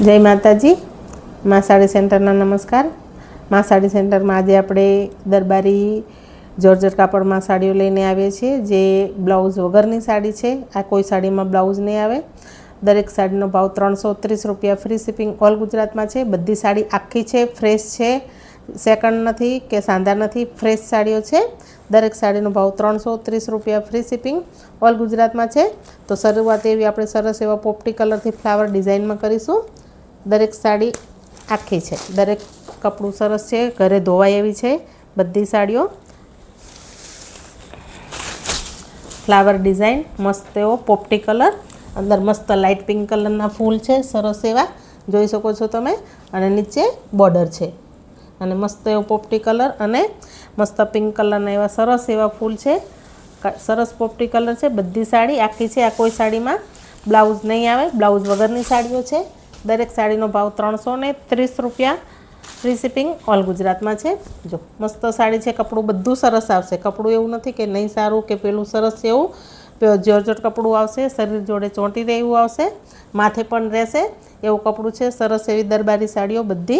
जय माताजी। मां साड़ी सेंटरना नमस्कार। मां साड़ी सेंटर में आज आपणे दरबारी जॉर्जेट कापड़ में साड़ीओ लईने आवीए छीए जे ब्लाउज वगरनी साड़ी है। आ कोई साड़ी में ब्लाउज नहीं आवे। दरेक साड़ीनो भाव 330 रुपया फ्री शिपिंग ऑल गुजरात में है। बधी साड़ी आखी है, फ्रेश है, सेकंड नहीं के सांधा नहीं, फ्रेश साड़ीओ है। दरेक साड़ीनो भाव 330 रुपया फ्री शिपिंग ऑल गुजरात में है। तो शुरुआत एवी आपणे सरस एवा पोपटी कलर थी फ्लावर डिजाइन में करीशुं। दरेक साड़ी आखी है, दरेक कपड़ू सरस है, घरे धोवाय एवी है बधी साड़ीओ। फ्लावर डिजाइन मस्त एवो पोपटी कलर, अंदर मस्त लाइट पिंक कलरना फूल है, सरस एवा जोई शको छो तमे। अने नीचे बॉर्डर है अने मस्त एवो पोपटी कलर अने मस्त पिंक कलरना एवा सरस एवा फूल है। सरस पोपटी कलर है। बधी साड़ी आखी है। आ कोई साड़ी में ब्लाउज नहीं आवे, ब्लाउज वगरनी साड़ीओ है। दरेक साड़ीनो भाव 330 रुपया फ्री शिपिंग ऑल गुजरात में है। जो मस्त साड़ी है, कपड़ू बधु सरस आवशे। कपड़ू एवुं नथी के नहीं सारूँ के पेलुं सरस है, एवुं प्योर जॉर्जेट कपड़ू आवशे। शरीर जोड़े चोंटी रहे एवुं आवशे, माथे पण रहेशे एवुं कपड़ू है। सरस एवी दरबारी साड़ीओ बधी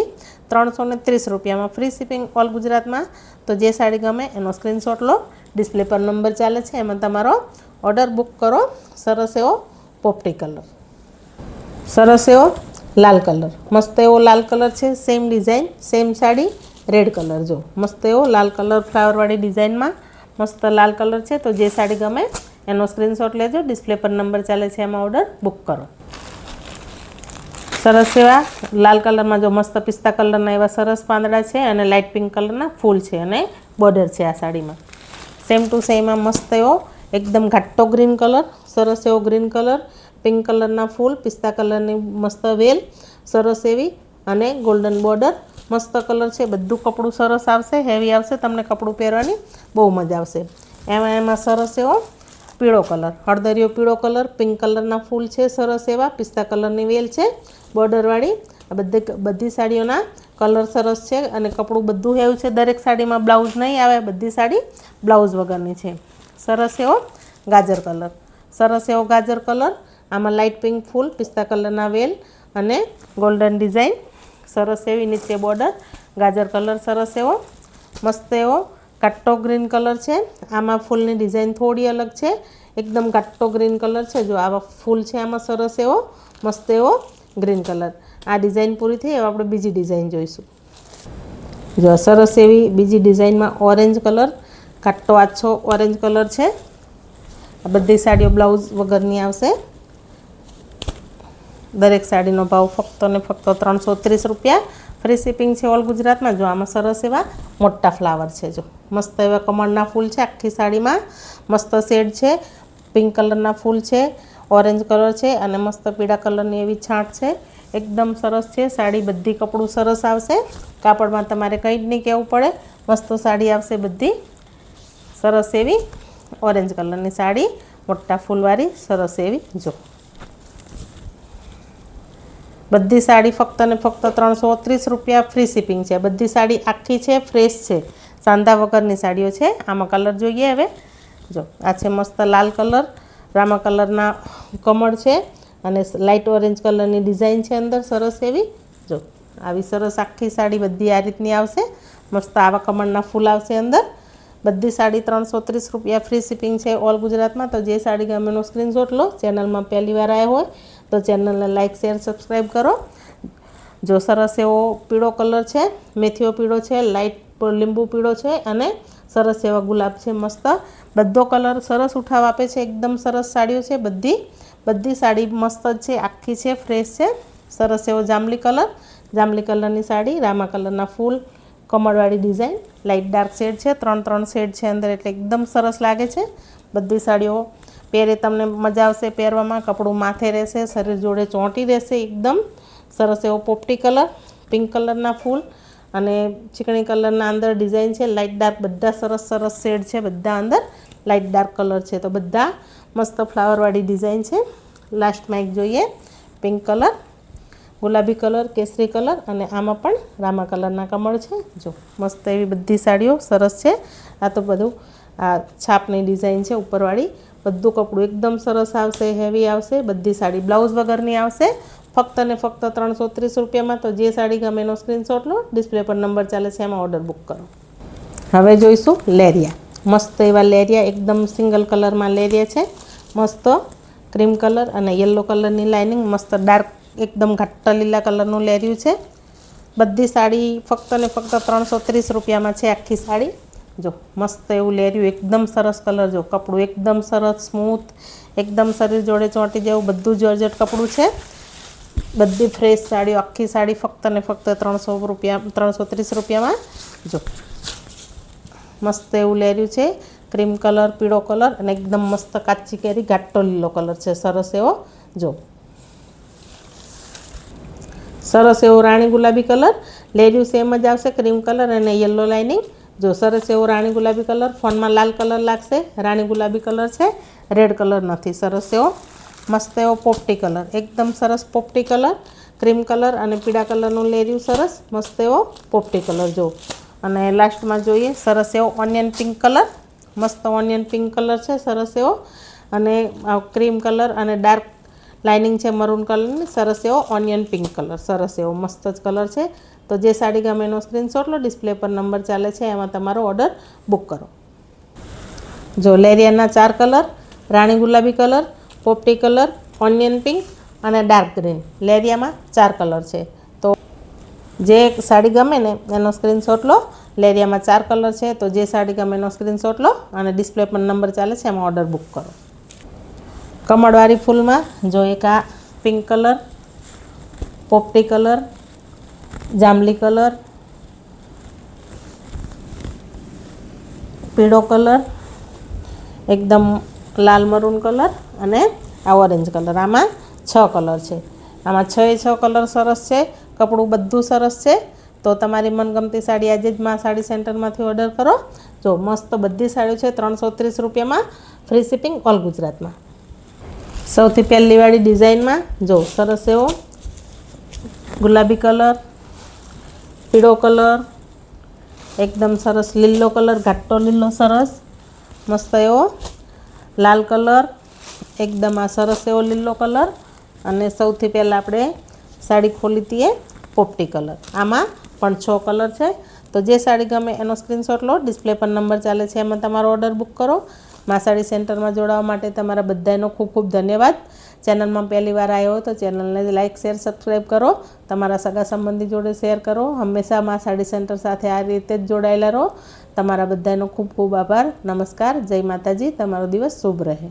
330 रुपया में फ्री शिपिंग ऑल गुजरात में। तो जे साड़ी गमे एनो स्क्रीनशॉट लो, डिस्प्ले पर नंबर चाले छे एमां तमारो ऑर्डर बुक करो। सरस एवो पोपटी कलर, सरस एवो लाल कलर, मस्त एवो लाल कलर है। Same design same sari, red colour जो मस्त एवो लाल कलर फ्लावरवाड़ी डिजाइन में मस्त लाल कलर है। तो जे साड़ी गमे एनो स्क्रीनशॉट लेजो, डिस्प्ले पर नंबर चाले छे एमां ऑर्डर बुक करो। सरस एवा लाल कलर में जो मस्त पिस्ता कलरना एवा सरस पांदड़ा है अने लाइट पिंक कलरना फूल है अने बॉर्डर है। आ साड़ी में सेम टू सेम मस्त एवो एकदम घाटो ग्रीन कलर, सरस एवो ग्रीन कलर, पिंक कलरना फूल, पिस्ता कलरनी मस्त वेल सरस एवी अने गोल्डन बॉर्डर, मस्त कलर है। बधुं कपड़ू सरस आवशे, हेवी आवशे, तमने कपड़ू पहेरवानी बहु मजा आवशे। एमां सरस एवो पीळो कलर, हळदरियो पीळो कलर, पिंक कलरना फूल है सरस एवा, पिस्ता कलरनी वेल है बॉर्डरवाड़ी। बधी साड़ीओना कलर सरस है अने कपड़ू बधुं हेवी है। दरेक साड़ी में ब्लाउज नहीं आवे, बधी साड़ी ब्लाउज वगरनी है। सरस एवो गाजर कलर, सरस एवो गाजर कलर, आमां लाइट पिंक फूल, पिस्ता कलरना वेल अने गोल्डन डिजाइन, सरस एवी नीचे बॉर्डर, गाजर कलर सरस एवो मस्त एवो घाटो ग्रीन कलर है। आमां फूलनी डिजाइन थोड़ी अलग है, एकदम घाटो ग्रीन कलर है। जो आवा फूल है आमां सरस एवो मस्त एवो ग्रीन कलर। आ डिजाइन पूरी थई, हवे आपणे बीजी डिजाइन जोईशुं। जो सरस एवी बीजी डिजाइन में ऑरेंज कलर, घाटो आछो ऑरेंज कलर है। आ बधी साड़ीओ ब्लाउज वगरनी आवशे। दरेक साड़ीनो भाव फक्त ने फक्त 330 रुपया फ्री शिपिंग है ऑल गुजरात में। जो आमां सरस एवा मोटा फ्लावर है, जो मस्त एवा कमळना फूल है आखी साड़ी में, मस्त शेड है, पिंक कलरना फूल है, ऑरेंज कलर है अने मस्त पीड़ा कलरनी एवी छांट है। एकदम सरस है साड़ी, बधी कपड़ू सरस आवशे। कापड़ में तमारे कंई ज नहीं कहेवुं पड़े, मस्त साड़ी आवशे बधी। सरस एवी ऑरेंज कलरनी साड़ी मोटा फूलवाड़ी सरस एवी। जो बधी साड़ी फक्त ने फक्त 330 रुपया फ्री शिपिंग है। बधी साड़ी आखी है, फ्रेश है, सांधा वगरनी साड़ीओ है। आमां कलर जोईए हवे। जो आ छे मस्त लाल कलर, रामा कलरना कमळ है अने लाइट ऑरेंज कलरनी डिजाइन है अंदर सरस एवी। जो आवी सरस आखी साड़ी बधी आ रीतनी आवशे। मस्त आवा कमळना फूल आवशे अंदर। बधी साड़ी 330 रुपया फ्री शिपिंग है ऑल गुजरात में। तो जे साड़ी गमे एनो स्क्रीनशॉट लो। चेनल में पहली बार आया हो तो चेनल ने लाइक शेर सब्सक्राइब करो। जो सरस एवो पीळो कलर है, मेथियो पीळो है, लाइट લીંબુ पीळो है अने सरस एवा गुलाब है। मस्त बधो कलर सरस उठाव आपे छे। एकदम सरस साड़ीओ है बधी। बधी साड़ी मस्त है, आखी है, फ्रेश है। सरस एवो जांबली कलर, जांबली कलरनी साड़ी, रामा कलरना फूल, कमळवाड़ी डिजाइन, लाइट डार्क शेड है, 3 शेड है अंदर, एटले एकदम सरस लागे छे। बधी साड़ीओ पहेरे तमने मजा आवशे पहेरवामां। कपड़ू माथे रहेशे, शरीर जोड़े चोंटी रहेशे। एकदम सरस एवो पोपटी कलर, पिंक कलरना फूल अने चीकणी कलरना अंदर डिजाइन है। लाइट डार्क बधा सरस सरस शेड है, बधा अंदर लाइट डार्क कलर है। तो बधा मस्त फ्लावरवाड़ी डिजाइन है। लास्ट में एक जोईए पिंक कलर, गुलाबी कलर, केसरी कलर अने आमां पण रामा कलरना कमळ है। जो मस्त एवी बधी साड़ीओ सरस है। आ तो बधुं आ छापनी डिजाइन है उपरवाड़ी। बधुं कपड़ू एकदम सरस आवशे, हेवी आवशे। बधी साड़ी ब्लाउज वगरनी आवशे। ફક્ત ને ફક્ત 330 રૂપિયામાં। તો જે સાડી ગમે એનો સ્ક્રીનશોટ લો, ડિસ્પ્લે પર નંબર ચાલે છે એમાં ઓર્ડર બુક કરો। હવે જોઈશું લેરિયા। મસ્ત એવા લેરિયા, એકદમ સિંગલ કલરમાં લેરિયા છે। મસ્ત ક્રીમ કલર અને યલો કલરની લાઇનિંગ, મસ્ત ડાર્ક એકદમ ઘાટા લીલા કલરનું લેરિયું છે। બધી સાડી ફક્ત ને ફક્ત 330 રૂપિયામાં છે આખી સાડી। જો મસ્ત એવું લેરિયું, એકદમ સરસ કલર, જો કપડું એકદમ સરસ સ્મૂથ, એકદમ શરીર જોડે ચોંટી જેવું બધું જોર્જેટ કપડું છે। બધી ફ્રેશ સાડીઓ, આખી સાડી ફક્ત ને ફક્ત 330 રૂપિયામાં। જો મસ્ત એવું લેરિયું છે, ક્રીમ કલર, પીળો કલર અને એકદમ મસ્ત કાચી કેરી ઘાટો લીલો કલર છે, સરસ એવો। જો સરસ એવો રાણી ગુલાબી કલર, લેરિયું સેમ જ આવશે, ક્રીમ કલર અને યલો લાઇનિંગ। જો સરસ એવો રાણી ગુલાબી કલર, ફોનમાં લાલ કલર લાગશે, રાણી ગુલાબી કલર છે, રેડ કલર નથી। સરસ એવો મસ્ત એવો પોપટી કલર, એકદમ સરસ પોપટી કલર, ક્રીમ કલર અને પીળા કલરનું લેરિયું, સરસ મસ્ત એવો પોપટી કલર। જો અને લાસ્ટમાં જોઈએ સરસ એવો ઓનિયન પિંક કલર, મસ્ત ઓનિયન પિંક કલર છે, સરસ એવો અને ક્રીમ કલર અને ડાર્ક લાઇનિંગ છે મરૂન કલરની, સરસ એવો ઓનિયન પિંક કલર, સરસ એવો મસ્ત જ કલર છે। તો જે સાડી ગમે એનો સ્ક્રીનશોટ લો, ડિસ્પ્લે પર નંબર ચાલે છે એમાં તમારો ઓર્ડર બુક કરો। જો લેરિયાના 4 કલર, રાણી ગુલાબી કલર, પોપટી કલર, ઓનિયન પિંક અને ડાર્ક ગ્રીન, લેરિયામાં 4 કલર છે। તો જે સાડી ગમે ને એનો સ્ક્રીનશોટ લો, લેરિયામાં 4 કલર છે। તો જે સાડી ગમે એનો સ્ક્રીનશોટ લો અને ડિસ્પ્લે પર નંબર ચાલે છે એમાં ઓર્ડર બુક કરો। કમળવાળી ફૂલમાં જો એક આ પિંક કલર, પોપટી કલર, જાંબલી કલર, પીળો કલર, એકદમ લાલ મરૂન કલર અને આ ઓરેન્જ કલર, આમાં 6 કલર છે। આમાં 6 કલર સરસ છે, કપડું બધું સરસ છે। તો તમારી મનગમતી સાડી આજે જ માં સાડી સેન્ટરમાંથી ઓર્ડર કરો। જો મસ્ત બધી સાડીઓ છે 330 રૂપિયામાં, ફ્રી શિપિંગ ઓલ ગુજરાતમાં। સૌથી પહેલી વાળી ડિઝાઇનમાં જો સરસ એવો ગુલાબી કલર, પીળો કલર, એકદમ સરસ લીલો કલર, ઘાટો લીલો, સરસ મસ્ત એવો લાલ કલર, એકદમ આ સરસ એવો લીલો કલર અને સૌથી પહેલાં આપણે સાડી ખોલી હતી પોપટી કલર, આમાં પણ 6 કલર છે। તો જે સાડી ગમે એનો સ્ક્રીનશોટ લો, ડિસ્પ્લે પર નંબર ચાલે છે એમાં તમારો ઓર્ડર બુક કરો। માં સાડી સેન્ટરમાં જોડાવા માટે તમારા બધાનો ખૂબ ખૂબ ધન્યવાદ। ચેનલમાં પહેલી વાર આવ્યો હોય તો ચેનલને લાઇક, શેર, સબસ્ક્રાઈબ કરો, તમારા સગા સંબંધી જોડે શેર કરો। હંમેશા માં સાડી સેન્ટર સાથે આ રીતે જ જોડાયેલા રહો। તમારા બધાનો ખૂબ ખૂબ આભાર, નમસ્કાર, જય માતાજી, તમારો દિવસ શુભ રહે।